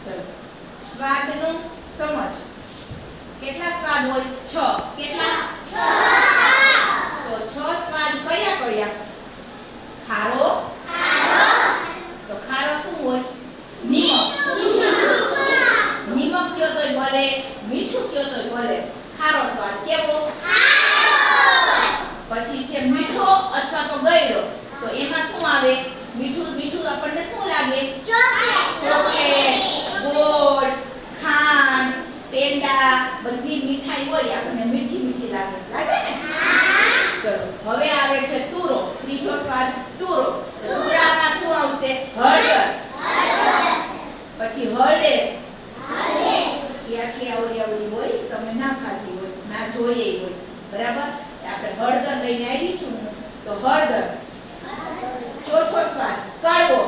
ચલો સ્વાદનું સમજ કેટલા સ્વાદ હોય 6 કેટલા 6 તો 6 સ્વાદ કયા કયા ખારો તો ખારો શું હોય નિમક કયો તોય ભલે મીઠું કયો તોય ભલે ખારો સ્વાદ કેવો પછી છે મીઠો અથવા તો ગળ્યો તો એમાં શું આવે મીઠું આપણને શું લાગે ચોકલેટ ગોળ ખાંડ પેંડા બધી મીઠાઈ હોય આપણને મીઠી લાગે ને ચલો હવે આવે છે તુરો ત્રીજો સ્વાદ તુરો તુરામાં શું આવશે હળદર પછી હળદેશ આખી આવડી હોય તમે ના ખાતી હોય ના જોઈએ હોય બરાબર આપણે હળદર લઈને આવી છું તો હળદર ચોથો સ્વાદ કડવો